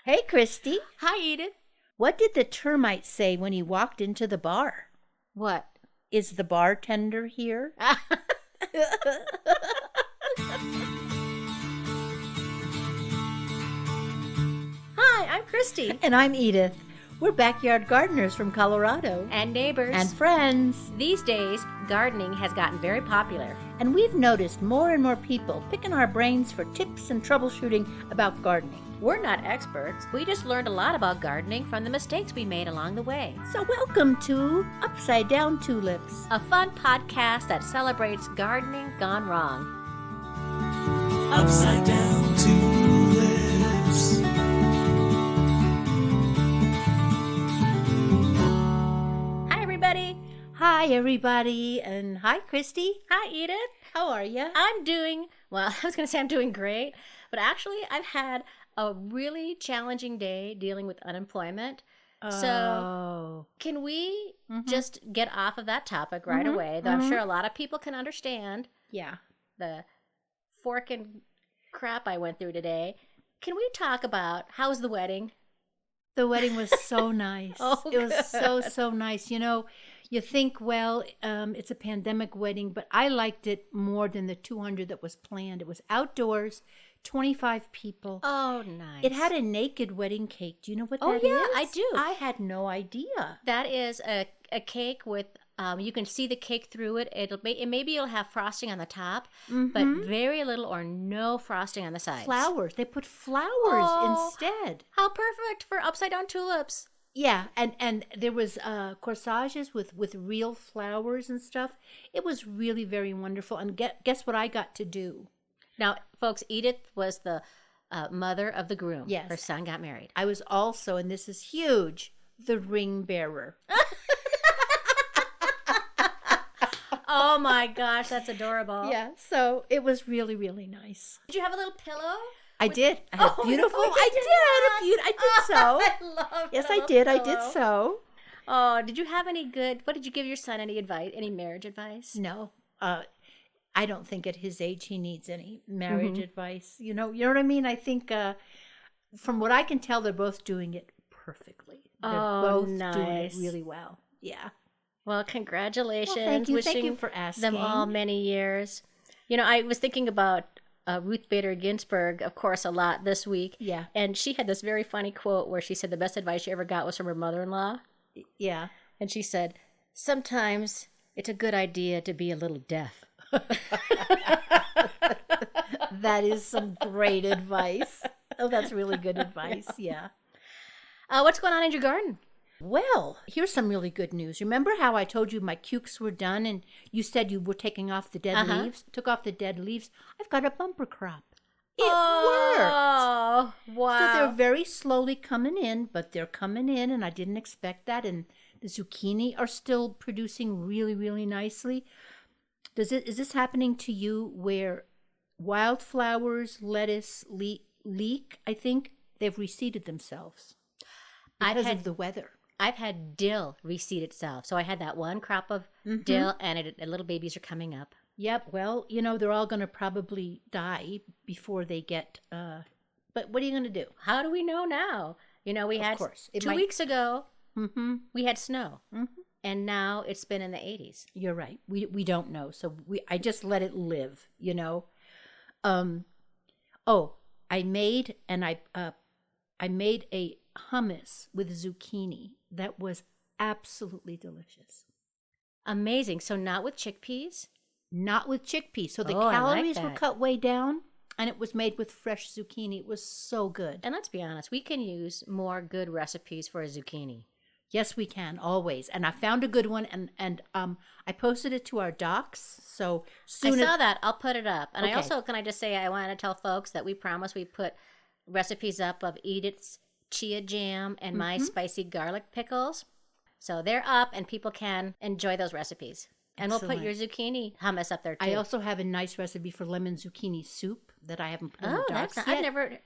Hey, Christy. Hi, Edith. What did the termite say when he walked into the bar? What? Is the bartender here? Hi, I'm Christy. And I'm Edith. We're backyard gardeners from Colorado. And neighbors. And friends. These days, gardening has gotten very popular. And we've noticed more and more people picking our brains for tips and troubleshooting about gardening. We're not experts. We just learned a lot about gardening from the mistakes we made along the way. So welcome to Upside Down Tulips, A fun podcast that celebrates gardening gone wrong. Upside Down Tulips. Hi, everybody. Hi, everybody. And hi, Christy. Hi, Edith. How are you? I'm doing great, but actually I've had a really challenging day dealing with unemployment. So can we just get off of that topic right away, though I'm sure a lot of people can understand the fork and crap I went through today. Can we talk about how's the wedding? The wedding was so nice. It was so nice. You know, you think, well, it's a pandemic wedding, but I liked it more than the 200 that was planned. It was outdoors, 25 people. Oh, nice. It had a naked wedding cake. Do you know what that is? Oh, yeah, I do. I had no idea. That is a cake with, you can see the cake through it. Maybe it'll have frosting on the top, but very little or no frosting on the sides. Flowers. They put flowers instead. How perfect for Upside Down Tulips. Yeah, and there was corsages with real flowers and stuff. It was really very wonderful. And guess what I got to do? Now, folks, Edith was the mother of the groom. Yes. Her son got married. I was also, and this is huge, the ring bearer. Oh my gosh, that's adorable. Yeah, so it was really, really nice. Did you have a little pillow? I did. I had beautiful. No, I did so. I love Yes, pillow. I did. I did so. Oh, did you have any good? What did you give your son? Any advice? Any marriage advice? No, I don't think at his age he needs any marriage advice. You know what I mean? I think from what I can tell, they're both doing it perfectly. They're both doing it really well. Yeah. Well, congratulations. Well, thank you. Wishing Thank you for asking. them all many years. You know, I was thinking about Ruth Bader Ginsburg, of course, a lot this week. Yeah. And she had this very funny quote where she said the best advice she ever got was from her mother-in-law. Yeah. And she said, sometimes it's a good idea to be a little deaf. That is some great advice. Oh, that's really good advice. Yeah. What's going on in your garden? Well, here's some really good news. Remember how I told you my cukes were done and you said you were taking off the dead leaves? Took off the dead leaves. I've got a bumper crop. It worked. Oh, wow. So they're very slowly coming in, but they're coming in, and I didn't expect that. And the zucchini are still producing really, really nicely. Is this happening to you where wildflowers, lettuce, leek, I think they've reseeded themselves because of the weather? I've had dill reseed itself. So I had that one crop of dill, and little babies are coming up. Yep. Well, you know, they're all going to probably die before they get, but what are you going to do? How do we know now? You know, we had 2 weeks ago, we had snow, and now it's been in the 80s. You're right. We don't know. So I just let it live, you know. I made a hummus with zucchini that was absolutely delicious. Amazing. So not with chickpeas? Not with chickpeas. So the I like calories were that. cut way down, and it was made with fresh zucchini. It was so good. And let's be honest, we can use more good recipes for a zucchini. Yes, we can, always. And I found a good one, and I posted it to our docs. So soon I saw that. I'll put it up. And Okay. I also, can I just say, I want to tell folks that we promise we put recipes up of Edith's chia jam and my spicy garlic pickles. So they're up, and people can enjoy those recipes. And we'll put your zucchini hummus up there, too. I also have a nice recipe for lemon zucchini soup that I haven't put in the docs that's yet. I've never...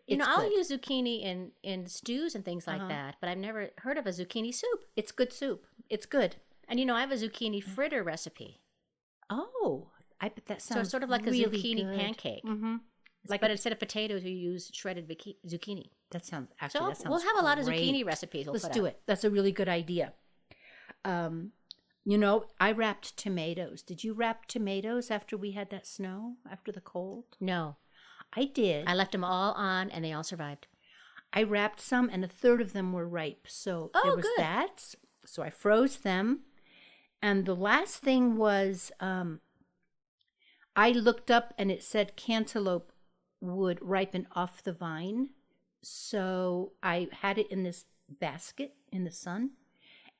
It's I'll good. use zucchini in stews and things like that, but I've never heard of a zucchini soup. It's good soup. It's good. And I have a zucchini fritter recipe. Oh, I bet that sounds So it's sort of like really a zucchini good. pancake. But instead of potatoes, you use shredded zucchini. That sounds So we'll have a lot of great. zucchini recipes. Let's do it. That's a really good idea. I wrapped tomatoes. Did you wrap tomatoes after we had that snow, after the cold? No. I did. I left them all on, and they all survived. I wrapped some, and a third of them were ripe. So there was good. that. So I froze them. And the last thing was I looked up, and it said cantaloupe would ripen off the vine. So I had it in this basket in the sun.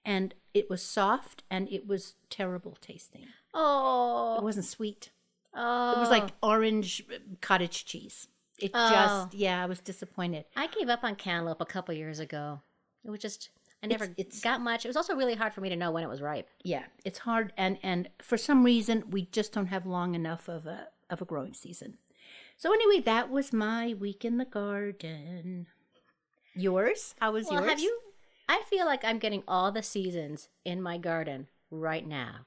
And it was soft, and it was terrible tasting. Oh. It wasn't sweet. Oh. It was like orange cottage cheese. It just, I was disappointed. I gave up on cantaloupe a couple years ago. It was just, I never got much. It was also really hard for me to know when it was ripe. Yeah, it's hard. And for some reason, we just don't have long enough of a growing season. So anyway, that was my week in the garden. Yours? How was yours? I feel like I'm getting all the seasons in my garden right now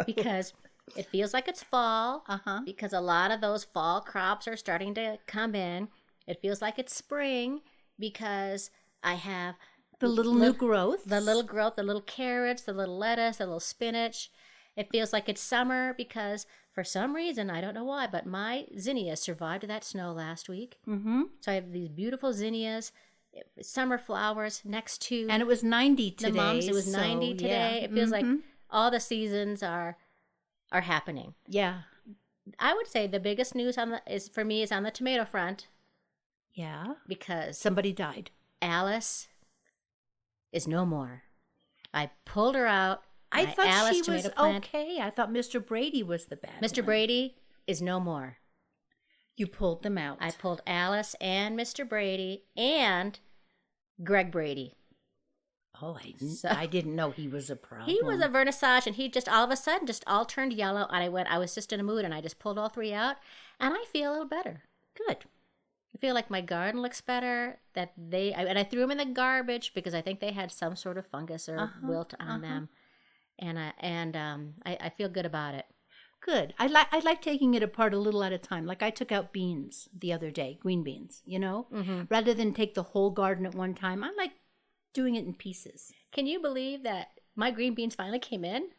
because it feels like it's fall because a lot of those fall crops are starting to come in. It feels like it's spring because I have the new growth. The little growth, the little carrots, the little lettuce, the little spinach. It feels like it's summer because for some reason, I don't know why, but my zinnias survived that snow last week. Mm-hmm. So I have these beautiful zinnias. Summer flowers next to, and it was 90 today. The mums, it was 90 today. Yeah. It feels like all the seasons are happening. Yeah, I would say the biggest news is on the tomato front. Yeah, because somebody died. Alice is no more. I pulled her out. I thought Alice she was okay. I thought Mr. Brady was the bad. Mr. one. Brady is no more. You pulled them out. I pulled Alice and Mr. Brady and Greg Brady. Oh, I didn't know he was a problem. He was a vernissage, and he just all of a sudden just all turned yellow. And I was just in a mood, and I just pulled all three out, and I feel a little better. Good. I feel like my garden looks better. And I threw them in the garbage because I think they had some sort of fungus or wilt on them, and I feel good about it. Good. I like taking it apart a little at a time. Like I took out beans the other day, green beans, rather than take the whole garden at one time. I like doing it in pieces. Can you believe that my green beans finally came in?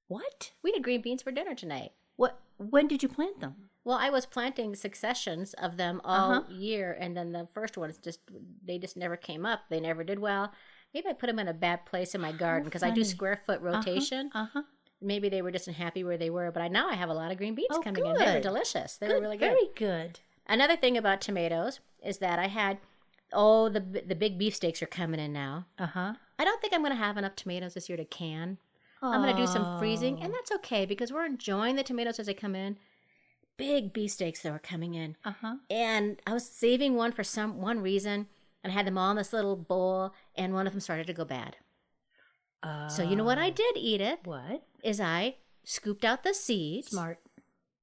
What? We had green beans for dinner tonight. What? When did you plant them? Well, I was planting successions of them all year, and then the first ones they just never came up. They never did well. Maybe I put them in a bad place in my garden because I do square foot rotation. Maybe they were just unhappy where they were, but now I have a lot of green beans coming in. They were delicious. They were really good. Very good. Another thing about tomatoes is that I had, the big beefsteaks are coming in now. I don't think I'm going to have enough tomatoes this year to can. I'm going to do some freezing, and that's okay because we're enjoying the tomatoes as they come in. Big beefsteaks that were coming in. And I was saving one for one reason, and I had them all in this little bowl, and one of them started to go bad. So you know what I did, Edith? What? Is I scooped out the seeds. Smart.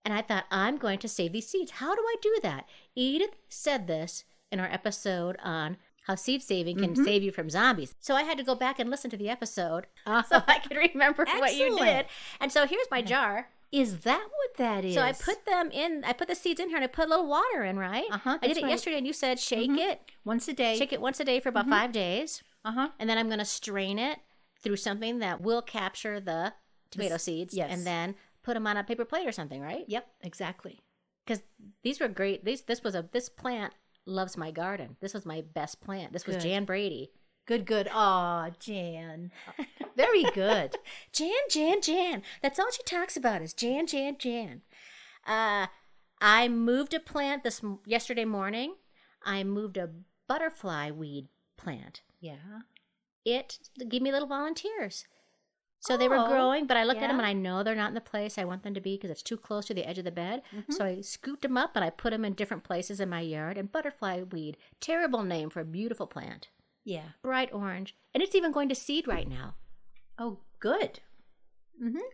And I thought, I'm going to save these seeds. How do I do that? Edith said this in our episode on how seed saving can save you from zombies. So I had to go back and listen to the episode so I could remember what you did. And so here's my jar. Is that what that is? So I put the seeds in here and I put a little water in, right? I did it yesterday and you said shake it. Once a day. Shake it once a day for about 5 days. And then I'm going to strain it through something that will capture the tomato seeds. Yes. And then put them on a paper plate or something, right? Yep, exactly. Because these were great. This plant loves my garden. This was my best plant. This was Jan Brady. Good. Aw, Jan. Very good. Jan. That's all she talks about is Jan. I moved a plant yesterday morning. I moved a butterfly weed plant. Yeah. It gave me little volunteers. So they were growing, but I looked at them and I know they're not in the place I want them to be because it's too close to the edge of the bed. So I scooped them up and I put them in different places in my yard. And butterfly weed, terrible name for a beautiful plant. Yeah. Bright orange. And it's even going to seed right now. Oh, good.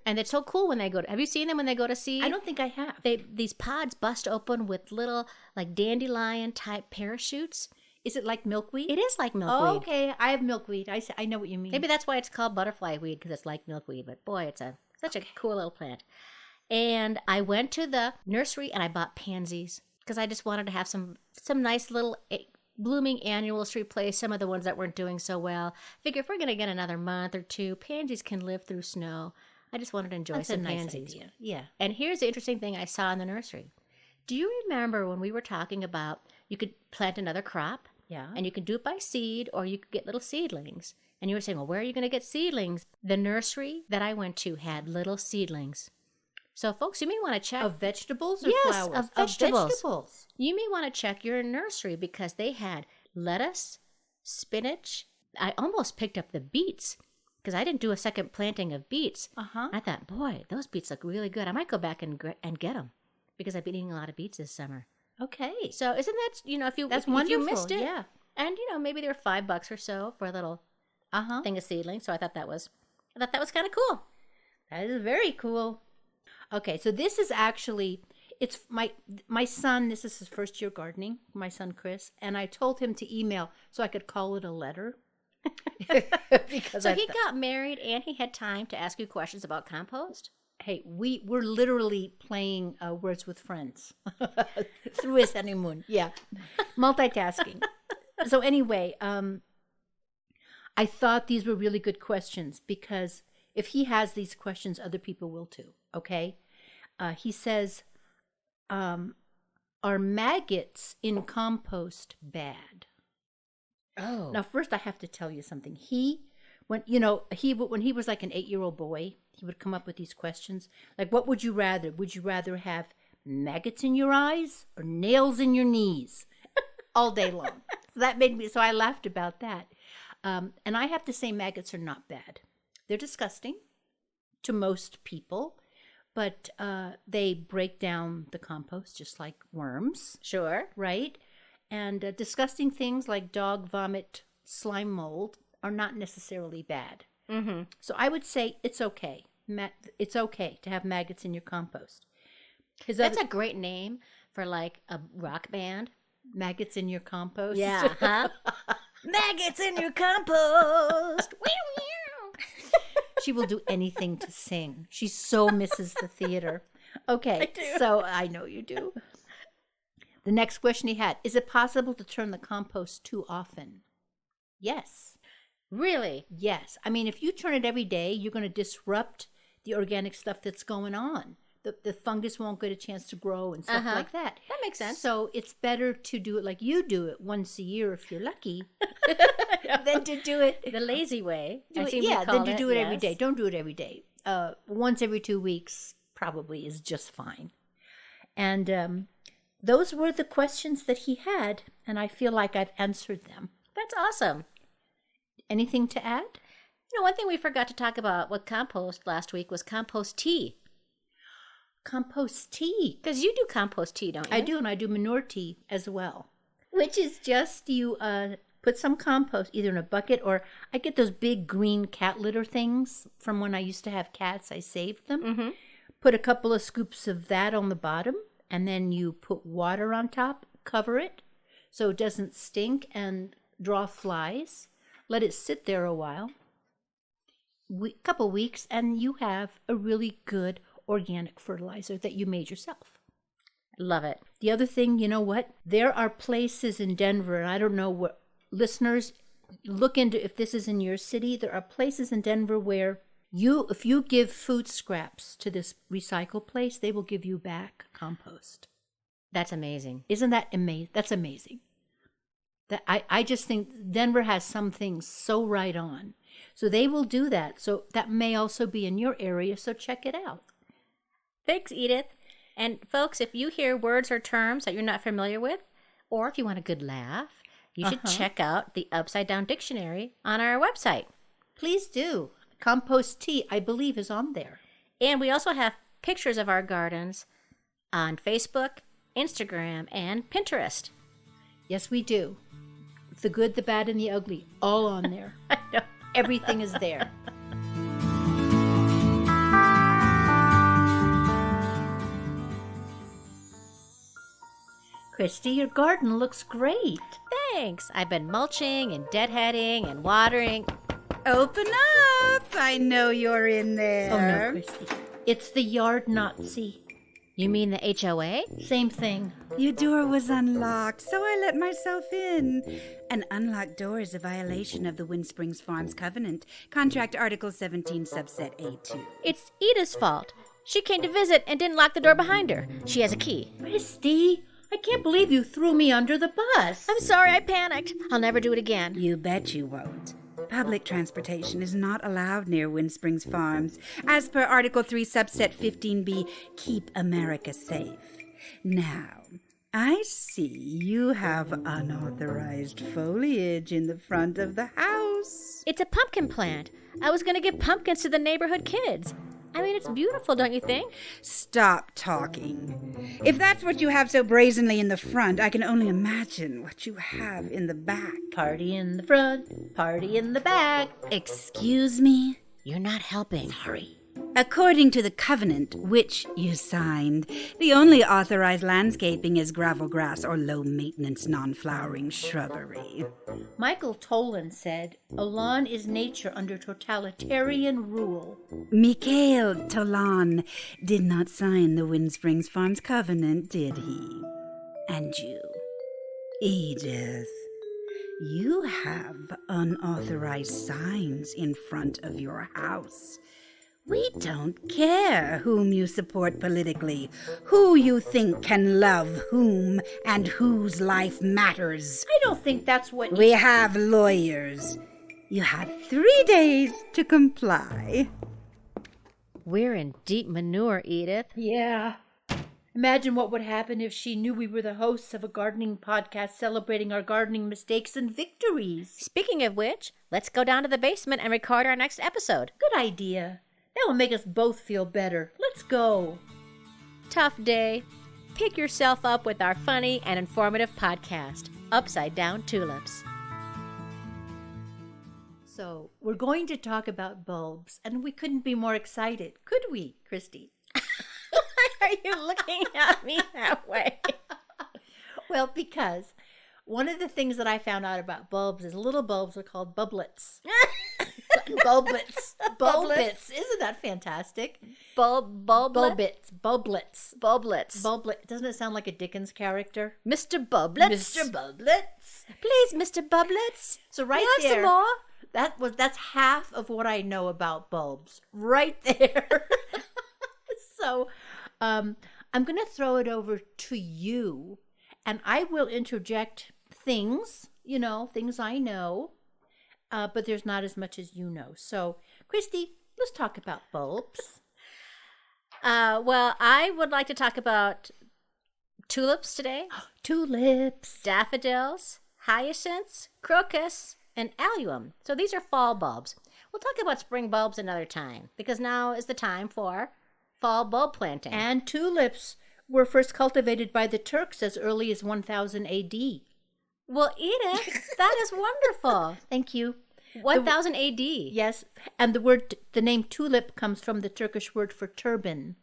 And it's so cool when they go to... Have you seen them when they go to seed? I don't think I have. These pods bust open with little like dandelion-type parachutes. Is it like milkweed? It is like milkweed. Oh, okay. I have milkweed. I know what you mean. Maybe that's why it's called butterfly weed, because it's like milkweed. But boy, it's such a cool little plant. And I went to the nursery and I bought pansies. because I just wanted to have some nice little blooming annuals to replace some of the ones that weren't doing so well. Figure if we're going to get another month or two, pansies can live through snow. I just wanted to enjoy That's some a nice pansies. idea. Yeah. And here's the interesting thing I saw in the nursery. Do you remember when we were talking about you could plant another crop? Yeah. And you can do it by seed, or you could get little seedlings. And you were saying, well, where are you going to get seedlings? The nursery that I went to had little seedlings. So, folks, you may want to check. Of vegetables or Yes, flowers? of vegetables. Vegetables. You may want to check your nursery because they had lettuce, spinach. I almost picked up the beets because I didn't do a second planting of beets. Uh-huh. I thought, boy, those beets look really good. I might go back and get them because I've been eating a lot of beets this summer. Okay. So isn't that, That's if wonderful. you missed it, Yeah. and maybe they were $5 or so for a little thing of seedling. So I thought that was kind of cool. That is very cool. Okay, so this is actually, it's my son, this is his first year gardening, my son Chris, and I told him to email so I could call it a letter. Because So he got married and he had time to ask you questions about compost? Hey, we're literally playing Words with Friends through his honeymoon. Yeah, multitasking. So anyway, I thought these were really good questions because if he has these questions, other people will too. Okay, he says, "Are maggots in compost bad?" Oh, Now, first, I have to tell you something. When he was like an 8-year-old boy, he would come up with these questions. Like, what would you rather? Would you rather have maggots in your eyes or nails in your knees all day long? So I laughed about that. And I have to say maggots are not bad. They're disgusting to most people, but they break down the compost just like worms, sure. right? And disgusting things like dog vomit, slime mold are not necessarily bad. Mm-hmm. So I would say it's okay. It's okay to have maggots in your compost. That's a great name for like a rock band. Maggots in your compost. Yeah, huh? Maggots in your compost. She will do anything to sing. She so misses the theater. Okay, I do. So I know you do. The next question he had, is it possible to turn the compost too often? Yes. Really? Yes. I mean, if you turn it every day, you're going to disrupt the organic stuff that's going on. The fungus won't get a chance to grow and stuff like that. That makes sense. So it's better to do it like you do it once a year if you're lucky, than to do it the lazy way. than to do it every day. Don't do it every day. Once every 2 weeks probably is just fine. And those were the questions that he had, and I feel like I've answered them. That's awesome. Anything to add? One thing we forgot to talk about with compost last week was compost tea. Compost tea. Because you do compost tea, don't you? I do, and I do manure tea as well. Which is just you put some compost either in a bucket, or I get those big green cat litter things from when I used to have cats. I saved them. Mm-hmm. Put a couple of scoops of that on the bottom, and then you put water on top, cover it so it doesn't stink and draw flies. Let it sit there a while, couple weeks, and you have a really good organic fertilizer that you made yourself. Love it. The other thing, you know what? There are places in Denver, and I don't know what listeners look into if this is in your city. There are places in Denver where if you give food scraps to this recycle place, they will give you back compost. That's amazing. Isn't that amazing? That's amazing. I just think Denver has some things so right on. So they will do that. So that may also be in your area, so check it out. Thanks, Edith. And folks, if you hear words or terms that you're not familiar with, or if you want a good laugh, you should check out the Upside Down Dictionary on our website. Please do. Compost tea, I believe, is on there. And we also have pictures of our gardens on Facebook, Instagram, and Pinterest. Yes, we do. The good, the bad, and the ugly, all on there. I know. Everything is there. Christy, your garden looks great. Thanks. I've been mulching and deadheading and watering. Open up! I know you're in there. Oh, no, Christy. It's the yard Nazi. You mean the HOA? Same thing. Your door was unlocked, so I let myself in. An unlocked door is a violation of the Windsprings Farms Covenant, Contract Article 17, subset A2. It's Edith's fault. She came to visit and didn't lock the door behind her. She has a key. Christy, I can't believe you threw me under the bus. I'm sorry, I panicked. I'll never do it again. You bet you won't. Public transportation is not allowed near Windsprings Farms. As per Article 3, subset 15B, keep America safe. Now, I see you have unauthorized foliage in the front of the house. It's a pumpkin plant. I was going to give pumpkins to the neighborhood kids. I mean, it's beautiful, don't you think? Stop talking. If that's what you have so brazenly in the front, I can only imagine what you have in the back. Party in the front, party in the back. Excuse me? You're not helping. Sorry. According to the covenant, which you signed, the only authorized landscaping is gravel grass or low-maintenance, non-flowering shrubbery. Michael Tolan said, a lawn is nature under totalitarian rule. Mikhail Tolan did not sign the Windsprings Farms covenant, did he? And you, Edith, you have unauthorized signs in front of your house. We don't care whom you support politically, who you think can love whom, and whose life matters. I don't think that's what... We have lawyers. You have 3 days to comply. We're in deep manure, Edith. Yeah. Imagine what would happen if she knew we were the hosts of a gardening podcast celebrating our gardening mistakes and victories. Speaking of which, let's go down to the basement and record our next episode. Good idea. That will make us both feel better. Let's go. Tough day. Pick yourself up with our funny and informative podcast, Upside Down Tulips. So, we're going to talk about bulbs, and we couldn't be more excited, could we, Christy? Why are you looking at me that way? Well, because one of the things that I found out about bulbs is little bulbs are called bulblets. Bulblets. Bulblets. Isn't that fantastic? Bulblets. Bulblets. Doesn't it sound like a Dickens character? Mr. Bulblets. Mr. Bulblets. Please, Mr. Bulblets. So right you have there. some more? That's half of what I know about bulbs. Right there. So I'm going to throw it over to you, and I will interject things, things I know. But there's not as much as you know. So, Christy, let's talk about bulbs. Well, I would like to talk about tulips today. Tulips. Daffodils, hyacinths, crocus, and allium. So these are fall bulbs. We'll talk about spring bulbs another time, because now is the time for fall bulb planting. And tulips were first cultivated by the Turks as early as 1000 A.D. Well, Edith, that is wonderful. Thank you. 1000 AD. Yes, and the name tulip comes from the Turkish word for turban.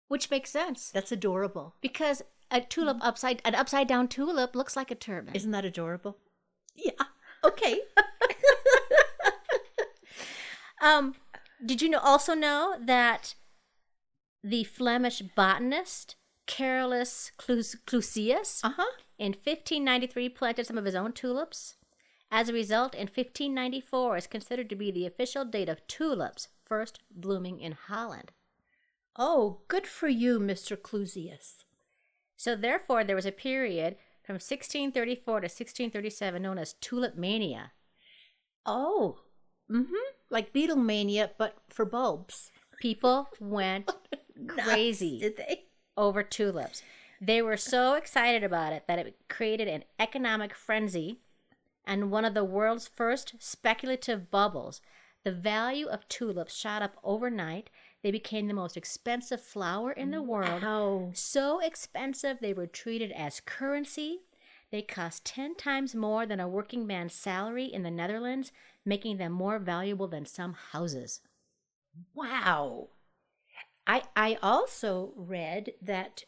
Which makes sense. That's adorable. Because an upside down tulip looks like a turban. Isn't that adorable? Yeah. Okay. Did you also know that the Flemish botanist Carolus Clusius in 1593 planted some of his own tulips? As a result, in 1594 is considered to be the official date of tulips first blooming in Holland. Oh, good for you, Mr. Clusius. So therefore, there was a period from 1634 to 1637 known as Tulip Mania. Oh, like beetle mania, but for bulbs. People went crazy. Did they? Over tulips. They were so excited about it that it created an economic frenzy and one of the world's first speculative bubbles. The value of tulips shot up overnight. They became the most expensive flower in the world. Wow. So expensive they were treated as currency. They cost 10 times more than a working man's salary in the Netherlands, making them more valuable than some houses. Wow. I also read that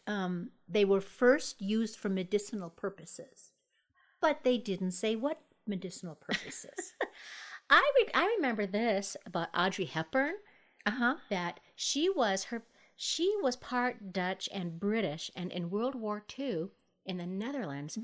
they were first used for medicinal purposes, but they didn't say what medicinal purposes. I remember this about Audrey Hepburn, that she was she was part Dutch and British, and in World War II in the Netherlands,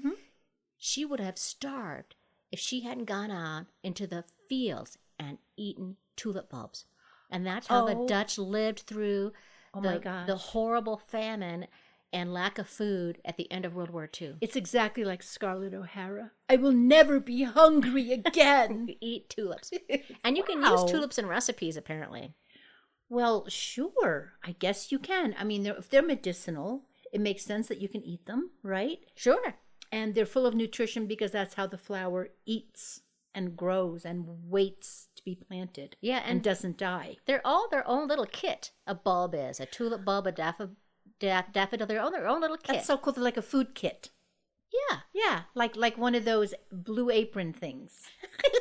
she would have starved if she hadn't gone out into the fields and eaten tulip bulbs. And that's how the Dutch lived through the horrible famine and lack of food at the end of World War II. It's exactly like Scarlett O'Hara. I will never be hungry again. Eat tulips. And you can use tulips in recipes, apparently. Well, sure. I guess you can. I mean, if they're medicinal, it makes sense that you can eat them, right? Sure. And they're full of nutrition because that's how the flower eats and grows and waits to be planted. Yeah, and doesn't die. They're all their own little kit. A bulb is a tulip bulb, a daffodil. Their own little kit. That's so cool. They're like a food kit. Yeah, yeah, like one of those Blue Apron things.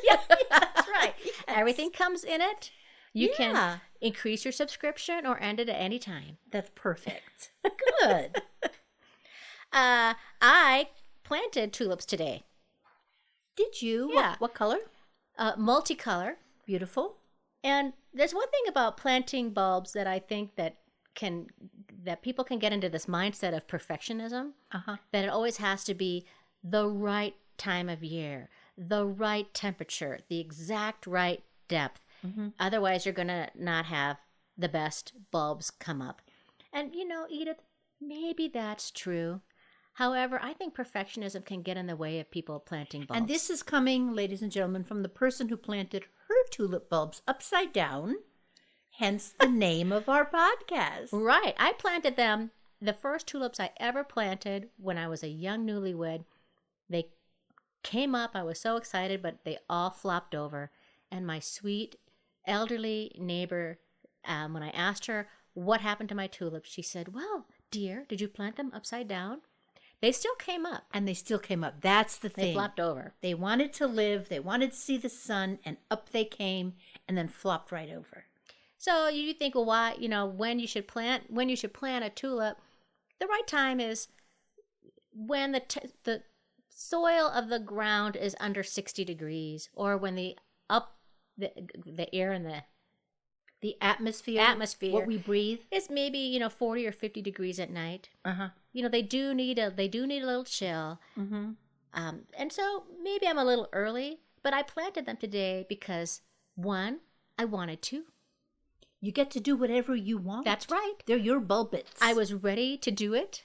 Yeah, that's right. Yes. Everything comes in it. You can increase your subscription or end it at any time. That's perfect. Good. I planted tulips today. Did you? Yeah. What color? Multicolor. Beautiful. And there's one thing about planting bulbs that I think that people can get into this mindset of perfectionism. That it always has to be the right time of year, the right temperature, the exact right depth. Otherwise, you're going to not have the best bulbs come up. And, Edith, maybe that's true. However, I think perfectionism can get in the way of people planting bulbs. And this is coming, ladies and gentlemen, from the person who planted her tulip bulbs upside down, hence the name of our podcast. Right. I planted them, the first tulips I ever planted when I was a young newlywed. They came up. I was so excited, but they all flopped over. And my sweet elderly neighbor, when I asked her what happened to my tulips, she said, "Well, dear, did you plant them upside down?" They still came up. And they still came up. That's the thing. They flopped over. They wanted to live. They wanted to see the sun, and up they came, and then flopped right over. So you think, well, why? When you should plant a tulip, the right time is when the soil of the ground is under 60 degrees, or when the air and the atmosphere, what we breathe, is maybe 40 or 50 degrees at night. They do need a little chill. And so maybe I'm a little early, but I planted them today because, one, I wanted to. You get to do whatever you want. That's right. They're your bulbets. I was ready to do it.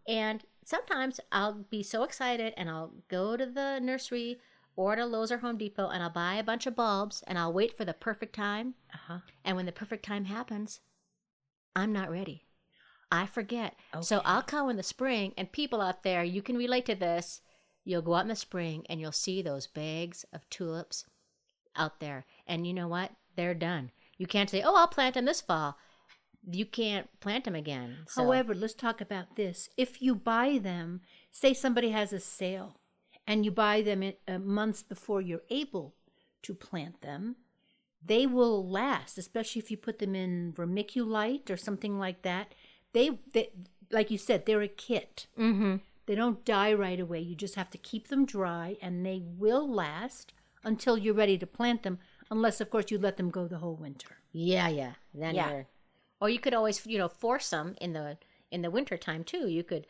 And sometimes I'll be so excited and I'll go to the nursery or to Lowe's or Home Depot and I'll buy a bunch of bulbs and I'll wait for the perfect time. And when the perfect time happens, I'm not ready. I forget. Okay. So I'll come in the spring, and people out there, you can relate to this. You'll go out in the spring and you'll see those bags of tulips out there. And you know what? They're done. You can't say, I'll plant them this fall. You can't plant them again. So. However, let's talk about this. If you buy them, say somebody has a sale, and you buy them months before you're able to plant them, they will last, especially if you put them in vermiculite or something like that. They like you said, they're a kit. They don't die right away. You just have to keep them dry, and they will last until you're ready to plant them, unless, of course, you let them go the whole winter. Yeah. Then or you could always, force them in the winter time too. You could.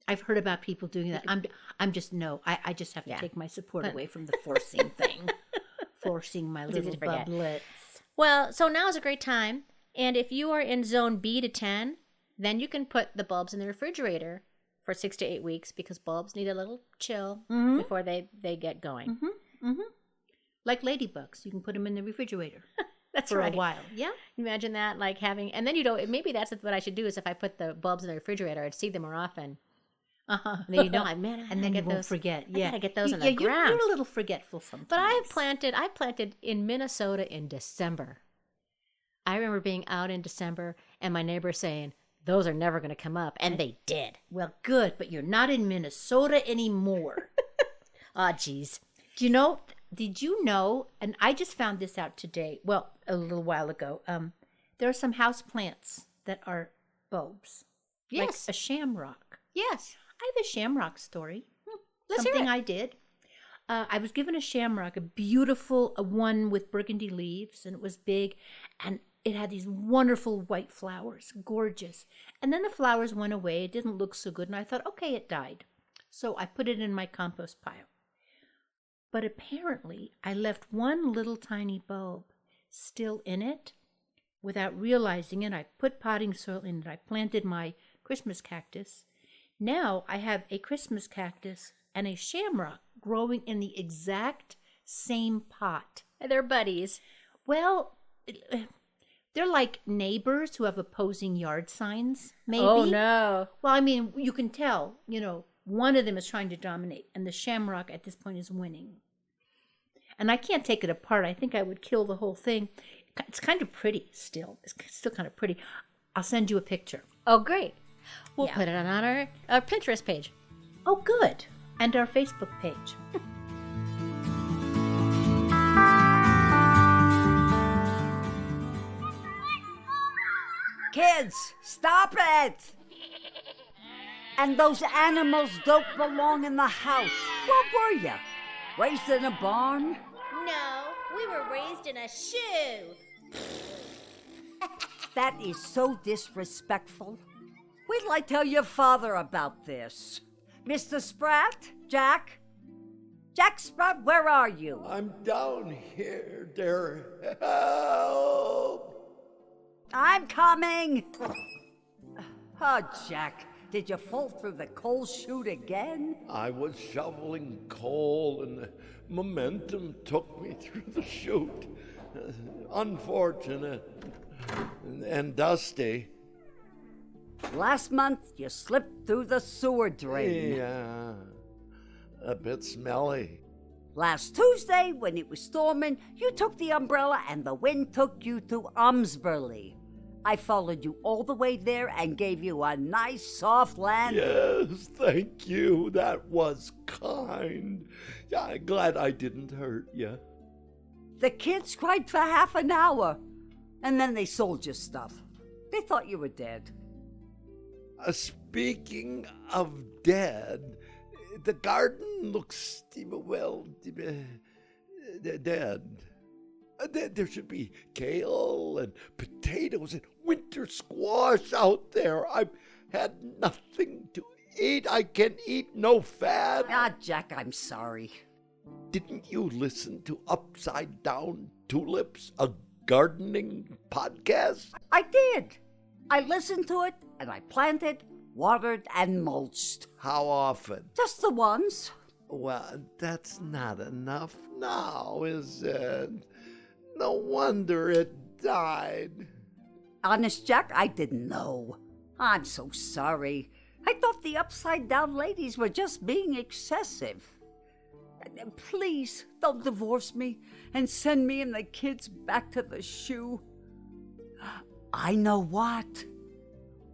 I've heard about people doing that. I just have to take my support away from the forcing thing. Forcing my little bulblets. Well, so now is a great time. And if you are in zone B to 10, then you can put the bulbs in the refrigerator for 6 to 8 weeks because bulbs need a little chill before they get going. Like ladybugs. You can put them in the refrigerator. That's for right. a while. Yeah. Imagine that, like having, and then maybe that's what I should do is if I put the bulbs in the refrigerator, I'd see them more often. And then and then you won't forget. I gotta get those in the ground. You're a little forgetful sometimes. But I planted in Minnesota in December. I remember being out in December and my neighbor saying, "Those are never going to come up," and they did. Well, good, but you're not in Minnesota anymore. Oh, geez. Did you know, and I just found this out today, well, a little while ago, there are some house plants that are bulbs. Yes. Like a shamrock. Yes. I have a shamrock story. Let's Something hear it. I did. I was given a shamrock, a beautiful one with burgundy leaves, and it was big. And it had these wonderful white flowers, gorgeous. And then the flowers went away. It didn't look so good. And I thought, okay, it died. So I put it in my compost pile. But apparently, I left one little tiny bulb still in it. Without realizing it, I put potting soil in it. I planted my Christmas cactus. Now I have a Christmas cactus and a shamrock growing in the exact same pot. They're buddies. Well, they're like neighbors who have opposing yard signs, maybe. Oh, no. Well, I mean, you can tell, one of them is trying to dominate, and the shamrock at this point is winning. And I can't take it apart. I think I would kill the whole thing. It's kind of pretty still. It's still kind of pretty. I'll send you a picture. Oh, great. We'll put it on our Pinterest page. Oh, good. And our Facebook page. Kids, stop it! And those animals don't belong in the house. What were you? Raised in a barn? No, we were raised in a shoe. That is so disrespectful. Wait till I tell your father about this. Mr. Spratt? Jack? Jack Spratt, where are you? I'm down here, dear. Help! I'm coming. Oh, Jack, did you fall through the coal chute again? I was shoveling coal and the momentum took me through the chute. Unfortunate and dusty. Last month, you slipped through the sewer drain. Yeah, a bit smelly. Last Tuesday, when it was storming, you took the umbrella and the wind took you to Umsburley. I followed you all the way there and gave you a nice soft landing. Yes, thank you. That was kind. I'm glad I didn't hurt you. The kids cried for half an hour, and then they sold your stuff. They thought you were dead. Speaking of dead, the garden looks, dead. There should be kale and potatoes and winter squash out there. I've had nothing to eat. I can eat no fat. Ah, Jack, I'm sorry. Didn't you listen to Upside Down Tulips, a gardening podcast? I did. I listened to it, and I planted, watered, and mulched. How often? Just the ones. Well, that's not enough now, is it? No wonder it died. Honest, Jack, I didn't know. I'm so sorry. I thought the Upside Down ladies were just being excessive. Please, don't divorce me and send me and the kids back to the shoe. I know what.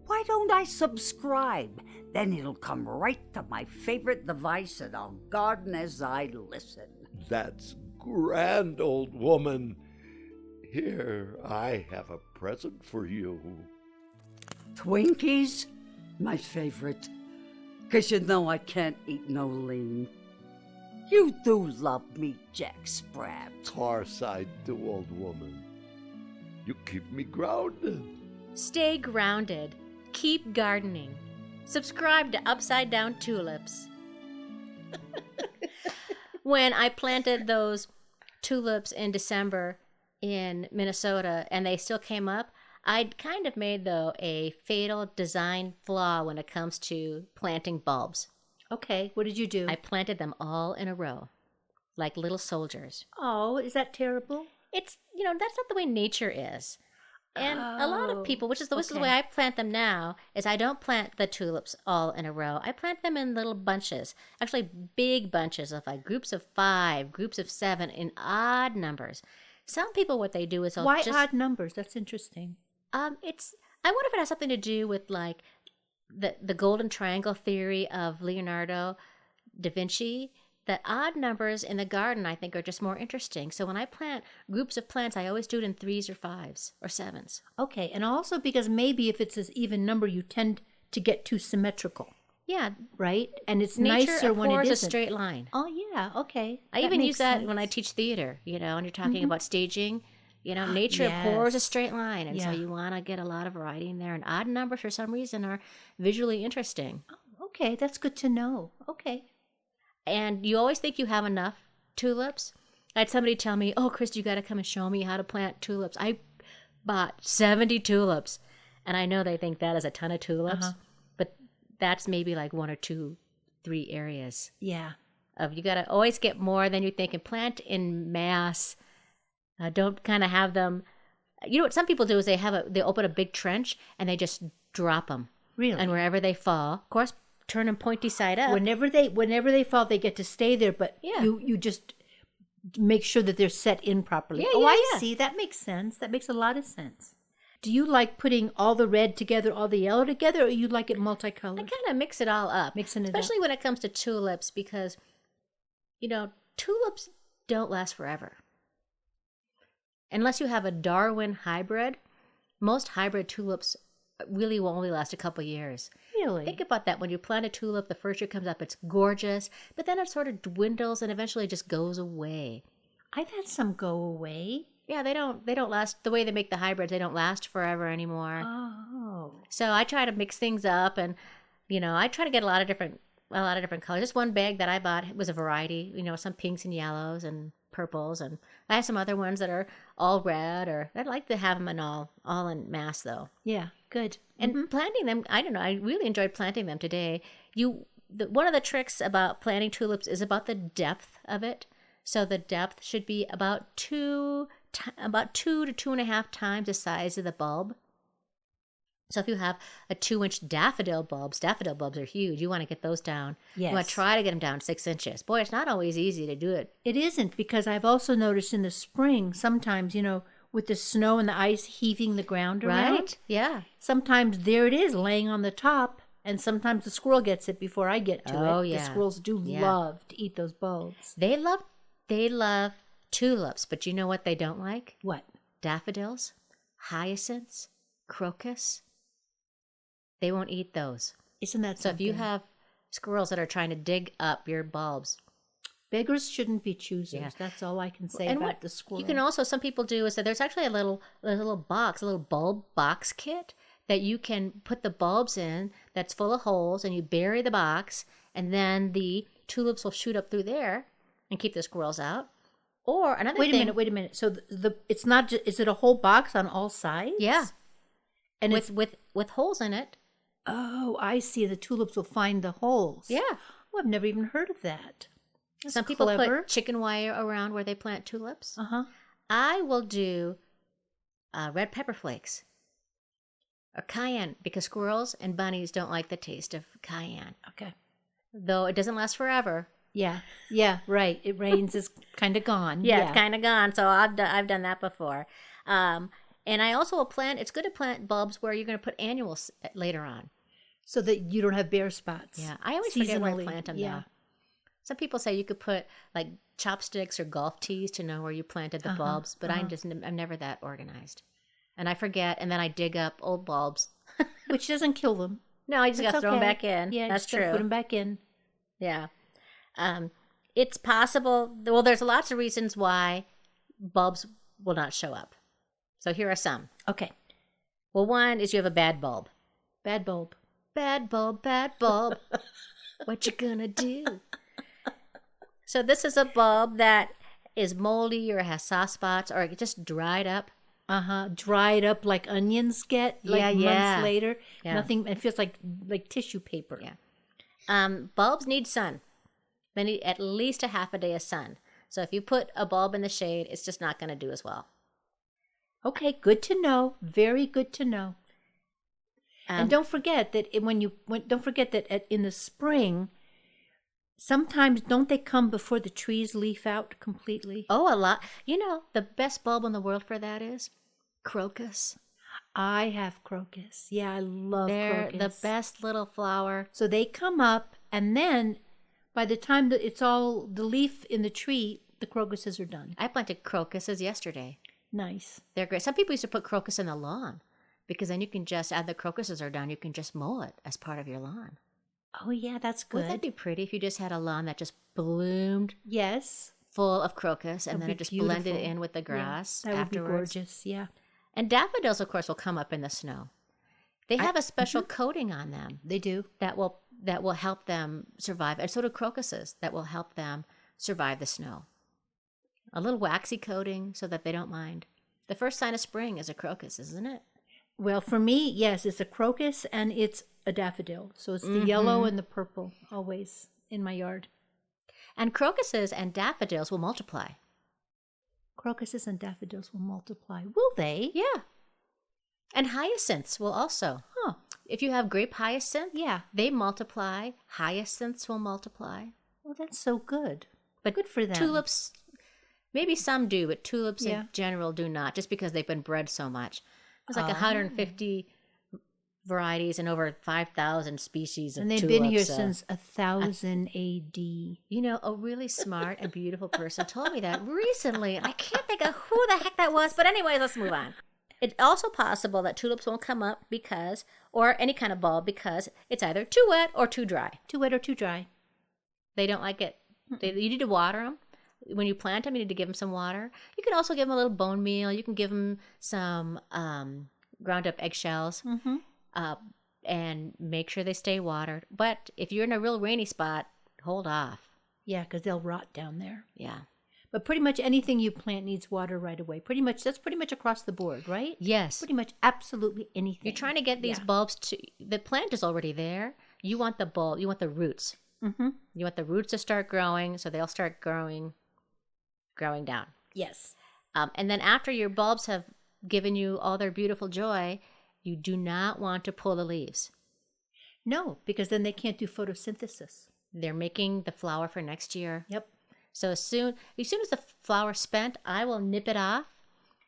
Why don't I subscribe? Then it'll come right to my favorite device and I'll garden as I listen. That's grand, old woman. Here, I have a present for you. Twinkies? My favorite. 'Cause you know I can't eat no lean. You do love me, Jack Spratt. Course I do, old woman. You keep me grounded. Stay grounded. Keep gardening. Subscribe to Upside Down Tulips. When I planted those tulips in December in Minnesota and they still came up, I'd kind of made, though, a fatal design flaw when it comes to planting bulbs. Okay, what did you do? I planted them all in a row, like little soldiers. Oh, is that terrible? It's, that's not the way nature is. And a lot of people, this is the way I plant them now, is I don't plant the tulips all in a row. I plant them in little bunches, actually big bunches of like groups of 5, groups of 7 in odd numbers. Some people, what they do is Why odd numbers? That's interesting. I wonder if it has something to do with like the golden triangle theory of Leonardo da Vinci. That odd numbers in the garden, I think, are just more interesting. So when I plant groups of plants, I always do it in 3s or 5s or 7s. Okay, and also because maybe if it's an even number, you tend to get too symmetrical. Yeah, right? And it's nature nicer when it abhors isn't. a straight line. Oh, yeah, okay. I even use that when I teach theater, and you're talking about staging. You know, nature abhors a Yes. straight line, and so Yeah. you want to get a lot of variety in there. And odd numbers, for some reason, are visually interesting. Okay, that's good to know. Okay. And you always think you have enough tulips. I had somebody tell me, "Oh, Christy, you got to come and show me how to plant tulips." I bought 70 tulips, and I know they think that is a ton of tulips, but that's maybe like 1 or 2, 3 areas Yeah. of you got to always get more than you think and plant in mass. Don't kind of have them. You know what some people do is they open a big trench and they just drop them, Really? and wherever they fall, of course, turn them pointy side up. Whenever they fall, they get to stay there, but Yeah. you just make sure that they're set in properly. Yeah, Oh, yeah, I yeah. see. That makes sense. That makes a lot of sense. Do you like putting all the red together, all the yellow together, or you like it I multicolored? kind of mix it all up, Mixing it up. especially when it comes to tulips, because you know tulips don't last forever unless you have a Darwin hybrid. Most hybrid tulips really will only last a couple years. Really? Think about that. When you plant a tulip, the first year comes up, it's gorgeous, but then it sort of dwindles and eventually just goes away. I've had some go away. Yeah, they don't last the way they make the hybrids. They don't last forever anymore. Oh. So I try to mix things up, and I try to get a lot of different colors. Just one bag that I bought was a variety. Some pinks and yellows and purples, and I have some other ones that are all red. Or I'd like to have them in all in mass though. Yeah, good. And planting them, I don't know. I really enjoyed planting them today. One of the tricks about planting tulips is about the depth of it. So the depth should be about 2 to 2.5 times the size of the bulb. So if you have a 2-inch daffodil bulbs are huge. You want to get those down. Yes. You want to try to get them down 6 inches. Boy, it's not always easy to do it. It isn't, because I've also noticed in the spring, sometimes, with the snow and the ice heaving the ground around. Right? Yeah. Sometimes there it is laying on the top, and sometimes the squirrel gets it before I get to it. Oh, yeah. The squirrels do Yeah. love to eat those bulbs. They love tulips, but you know what they don't like? What? Daffodils, hyacinths, crocus. They won't eat those. Isn't that So something? if you have squirrels that are trying to dig up your bulbs, Beggars shouldn't be choosers. Yeah. That's all I can say and about what the squirrel. you can also, some people do is that there's actually a little box, a little bulb box kit that you can put the bulbs in that's full of holes, and you bury the box, and then the tulips will shoot up through there and keep the squirrels out. Or another Wait thing, a minute. So it's not just, is it a whole box on all sides? yeah, And with holes in it. oh, I see. The tulips will find the holes. Yeah. Oh, I've never even heard of that. That's Some people clever. put chicken wire around where they plant tulips. Uh-huh. I will do red pepper flakes or cayenne, because squirrels and bunnies don't like the taste of cayenne. Okay. Though it doesn't last forever. Yeah. Yeah, right. It rains is kind of gone. Yeah, it's kind of gone. So I've done that before. And I also will plant, it's good to plant bulbs where you're going to put annuals later on. So that you don't have bare spots. Yeah, I always forget where I Seasonally, plant them yeah. though. Some people say you could put like chopsticks or golf tees to know where you planted the bulbs, but I'm never that organized. And I forget, and then I dig up old bulbs. Which doesn't kill them. No, I just got to That's throw them okay. back in. Yeah, That's just gotta true. Put them back in. Yeah. It's possible. Well, there's lots of reasons why bulbs will not show up. So here are some. Okay. Well, one is you have a bad bulb. Bad bulb. Bad bulb, bad bulb. What you gonna do? So this is a bulb that is moldy or has soft spots or it just dried up. Uh-huh. Dried up like onions get like months later. Yeah. Nothing, it feels like tissue paper. Yeah. Bulbs need sun. They need at least a half a day of sun. So if you put a bulb in the shade, it's just not going to do as well. Okay, good to know. Very good to know. And don't forget that in the spring, sometimes don't they come before the trees leaf out completely? Oh, a lot. The best bulb in the world for that is crocus. I have crocus. Yeah, I love They're crocus. the best little flower. So they come up, and then by the time that it's all the leaf in the tree, the crocuses are done. I planted crocuses yesterday. Nice. They're great. Some people used to put crocus in the lawn because then you can just, as the crocuses are done, you can just mow it as part of your lawn. Oh, yeah, that's good. Wouldn't that be pretty if you just had a lawn that just bloomed? Yes. full of crocus, and That'd then be it just blended beautiful. in with the grass That would afterwards. be gorgeous, yeah. And daffodils, of course, will come up in the snow. They have a special coating on them They do. that will help them survive, and so do crocuses that will help them survive the snow. A little waxy coating so that they don't mind. The first sign of spring is a crocus, isn't it? Well, for me, yes, it's a crocus and it's a daffodil. So it's the yellow and the purple always in my yard. And crocuses and daffodils will multiply. Crocuses and daffodils will multiply. Will they? Yeah. And hyacinths will also. Huh. If you have grape hyacinth, Yeah. they multiply. Hyacinths will multiply. Well, that's so good. But Good for them. tulips, maybe some do, but tulips Yeah. in general do not, just because they've been bred so much. There's like Oh. 150 varieties and over 5,000 species of And they've tulips. been here so- since 1000 AD. You know, a really smart and beautiful person told me that recently, and I can't think of who the heck that was. But anyways, let's move on. It's also possible that tulips won't come up because, or any kind of bulb, because it's either too wet or too dry. Too wet or too dry? They don't like it. You need to water them. When you plant them, you need to give them some water. You can also give them a little bone meal. You can give them some ground up eggshells. Mm-hmm. And make sure they stay watered. But if you're in a real rainy spot, hold off. Yeah, because they'll rot down there. Yeah. But pretty much anything you plant needs water right away. That's pretty much across the board, right? Yes. Pretty much absolutely anything. You're trying to get these bulbs to, the plant is already there. You want the bulb, you want the roots. Mm-hmm. You want the roots to start growing, so they'll start growing down. Yes. And then after your bulbs have given you all their beautiful joy, you do not want to pull the leaves. No, because then they can't do photosynthesis. They're making the flower for next year. Yep. So as soon as the flower's spent, I will nip it off.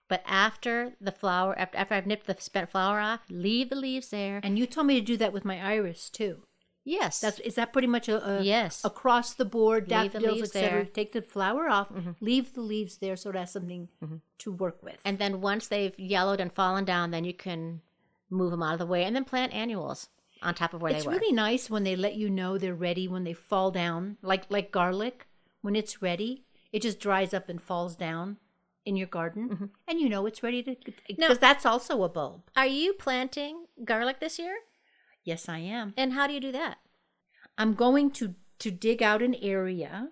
But after I've nipped the spent flower off, leave the leaves there. And you told me to do that with my iris too. Yes. Is that pretty much Yes. across the board, Leave the daffodils, leaves etc. there. Take the flower off, leave the leaves there so it has something to work with. And then once they've yellowed and fallen down, then you can move them out of the way and then plant annuals on top of where It's they were. really nice when they let you know they're ready when they fall down, like garlic. When it's ready, it just dries up and falls down in your garden, and you know it's ready to, because that's also a bulb. Are you planting garlic this year? Yes, I am. And how do you do that? I'm going to dig out an area,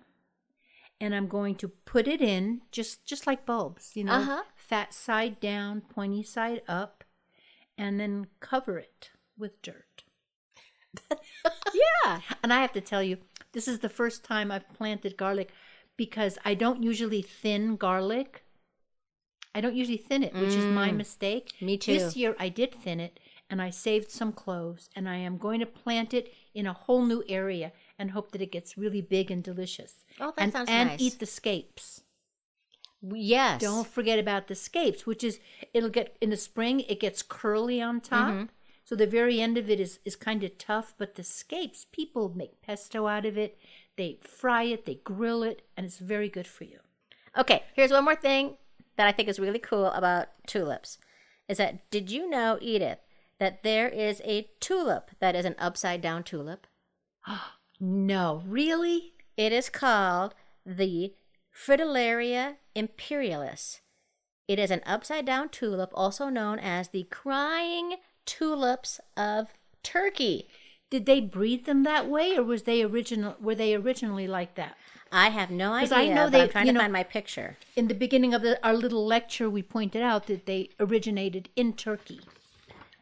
and I'm going to put it in just like bulbs, you know, fat side down, pointy side up, and then cover it with dirt. Yeah. And I have to tell you, this is the first time I've planted garlic because I don't usually thin garlic. I don't usually thin it, which is my mistake. Me too. This year I did thin it, and I saved some cloves, and I am going to plant it in a whole new area and hope that it gets really big and delicious. Oh, that sounds and nice. eat the scapes. Yes. Don't forget about the scapes, which is, it'll get, in the spring, it gets curly on top. So the very end of it is kind of tough, but the scapes, people make pesto out of it. They fry it, they grill it, and it's very good for you. Okay, here's one more thing that I think is really cool about tulips. Is that, did you know, Edith, that there is a tulip that is an upside down tulip? No, really? It is called the Fritillaria Imperialis. It is an upside down tulip, also known as the crying tulips of Turkey. Did they breed them that way, or were they originally like that? I have no 'Cause idea, I know but they- I'm trying you to know- find my picture. In the beginning of our little lecture, we pointed out that they originated in Turkey.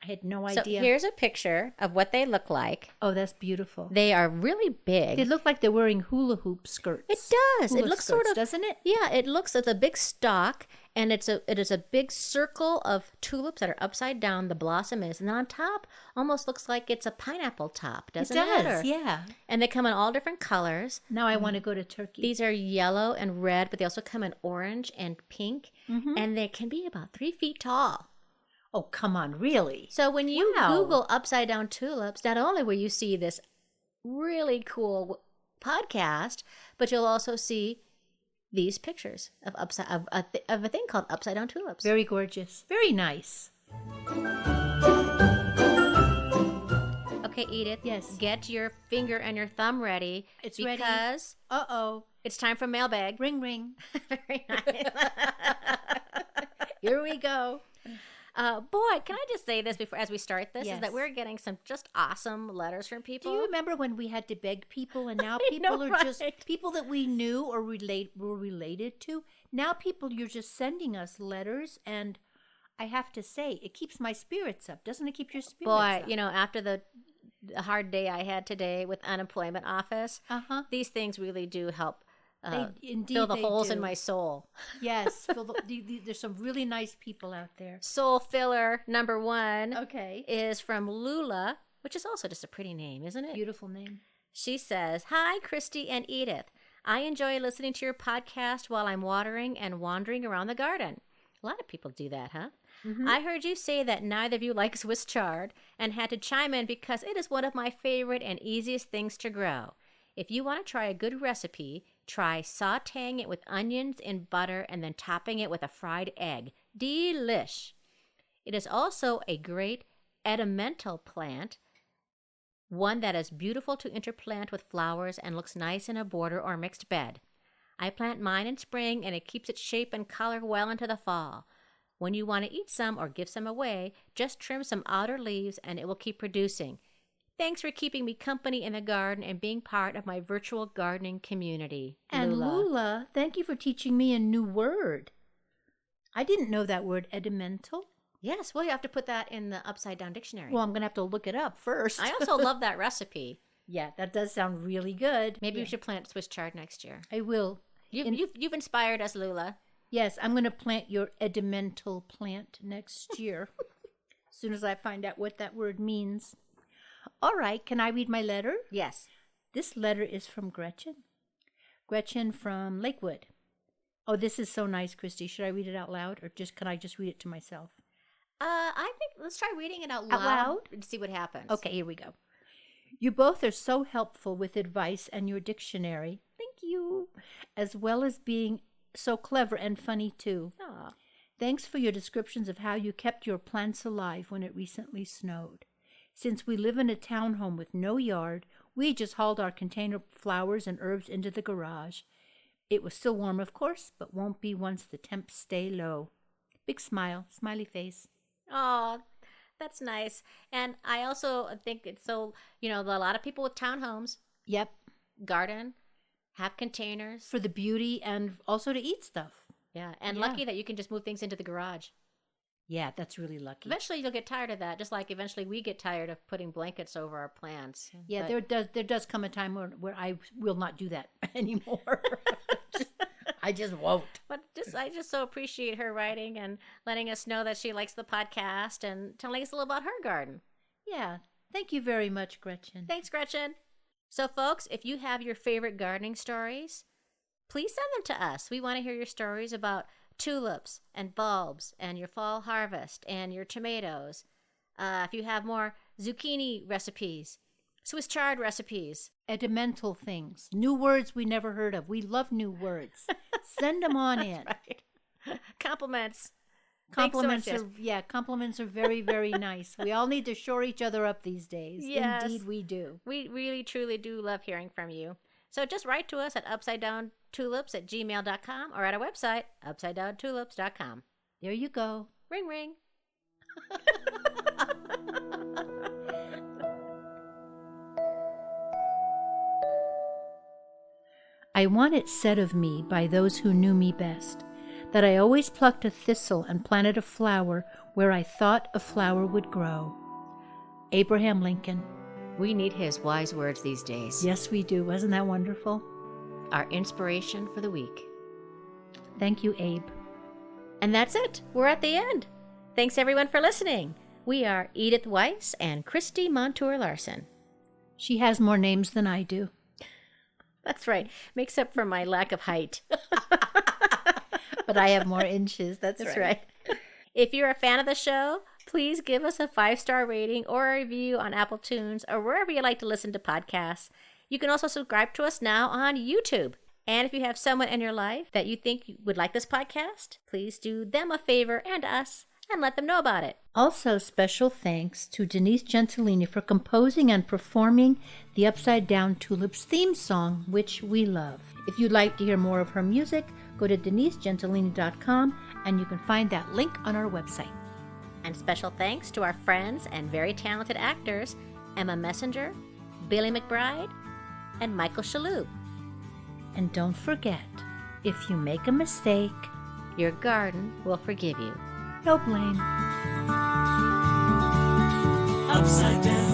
I had no So idea. here's a picture of what they look like. Oh, that's beautiful. They are really big. They look like they're wearing hula hoop skirts. It does. Hula It looks sort skirts, of, doesn't it? Yeah, it looks. It's a big stalk, and it is a big circle of tulips that are upside down. The blossom is, and on top, almost looks like it's a pineapple top, doesn't it? It does, Or- yeah. And they come in all different colors. Now I want to go to Turkey. These are yellow and red, but they also come in orange and pink, and they can be about 3 feet tall. Oh, come on, really? So when you Wow. Google upside down tulips, not only will you see this really cool podcast, but you'll also see these pictures of a thing called upside down tulips. Very gorgeous. Very nice. Okay, Edith. Yes. Get your finger and your thumb ready. It's ready. because Uh-oh. It's time for mailbag. Ring, ring. Very nice. Here we go. Boy, can I just say this before as we start this? Yes. Is that we're getting some just awesome letters from people. Do you remember when we had to beg people, and now I people know, are just right? people that we knew or were related to? Now people, you're just sending us letters, and I have to say, it keeps my spirits up. Doesn't it keep your spirits Boy, up? you know, after the hard day I had today with unemployment office, these things really do help fill the holes in my soul. Yes, there's some really nice people out there. Soul filler number 1 Okay. is from Lula, which is also just a pretty name, isn't it? Beautiful name. She says, "Hi, Christy and Edith. I enjoy listening to your podcast while I'm watering and wandering around the garden." A lot of people do that, huh? I heard you say that neither of you like Swiss chard and had to chime in because it is one of my favorite and easiest things to grow. If you want to try a good recipe, try sautéing it with onions in butter and then topping it with a fried egg. Delish. It is also a great ornamental plant, one that is beautiful to interplant with flowers and looks nice in a border or mixed bed. I plant mine in spring and it keeps its shape and color well into the fall. When you want to eat some or give some away, just trim some outer leaves and it will keep producing. Thanks for keeping me company in the garden and being part of my virtual gardening community. And Lula, thank you for teaching me a new word. I didn't know that word, ornamental. Yes, well, you have to put that in the Upside Down Dictionary. Well, I'm going to have to look it up first. I also love that recipe. Yeah, that does sound really good. Maybe we should plant Swiss chard next year. I will. You've inspired us, Lula. Yes, I'm going to plant your ornamental plant next year. As soon as I find out what that word means. All right, can I read my letter? Yes. This letter is from Gretchen. Gretchen from Lakewood. Oh, this is so nice, Christy. Should I read it out loud, or can I just read it to myself? I think let's try reading it out loud. Out loud? And see what happens. Okay, here we go. You both are so helpful with advice and your dictionary. Thank you. As well as being so clever and funny, too. Aw. Thanks for your descriptions of how you kept your plants alive when it recently snowed. Since we live in a townhome with no yard, we just hauled our container flowers and herbs into the garage. It was still warm, of course, but won't be once the temps stay low. Big smile, smiley face. Oh, that's nice. And I also think it's so, a lot of people with townhomes. Yep. Garden, have containers. For the beauty and also to eat stuff. Yeah, and Yeah. lucky that you can just move things into the garage. Yeah, that's really lucky. Eventually you'll get tired of that, just like eventually we get tired of putting blankets over our plants. Yeah, But there does come a time where I will not do that anymore. I just won't. But I just so appreciate her writing and letting us know that she likes the podcast and telling us a little about her garden. Yeah, thank you very much, Gretchen. Thanks, Gretchen. So, folks, if you have your favorite gardening stories, please send them to us. We want to hear your stories about tulips and bulbs and your fall harvest and your tomatoes. If you have more zucchini recipes, Swiss chard recipes. Ornamental things. New words we never heard of. We love new words. Send them on in. Right. Compliments. Compliments Thanks so are compliments are very, very nice. We all need to shore each other up these days. Yes. Indeed we do. We really, truly do love hearing from you. So just write to us at upsidedowntulips@gmail.com or at our website, upsidedowntulips.com. There you go. Ring, ring. I want it said of me by those who knew me best, that I always plucked a thistle and planted a flower where I thought a flower would grow. Abraham Lincoln. We need his wise words these days. Yes, we do. Wasn't that wonderful? Our inspiration for the week. Thank you, Abe. And that's it. We're at the end. Thanks, everyone, for listening. We are Edith Weiss and Christy Montour Larson. She has more names than I do. That's right. Makes up for my lack of height. But I have more inches. That's right. If you're a fan of the show, please give us a 5-star rating or a review on Apple Tunes or wherever you like to listen to podcasts. You can also subscribe to us now on YouTube. And if you have someone in your life that you think would like this podcast, please do them a favor and us and let them know about it. Also, special thanks to Denise Gentilini for composing and performing the Upside Down Tulips theme song, which we love. If you'd like to hear more of her music, go to denisegentilini.com and you can find that link on our website. And special thanks to our friends and very talented actors, Emma Messenger, Billy McBride, and Michael Shalhoub. And don't forget, if you make a mistake, your garden will forgive you. No blame. Upside down.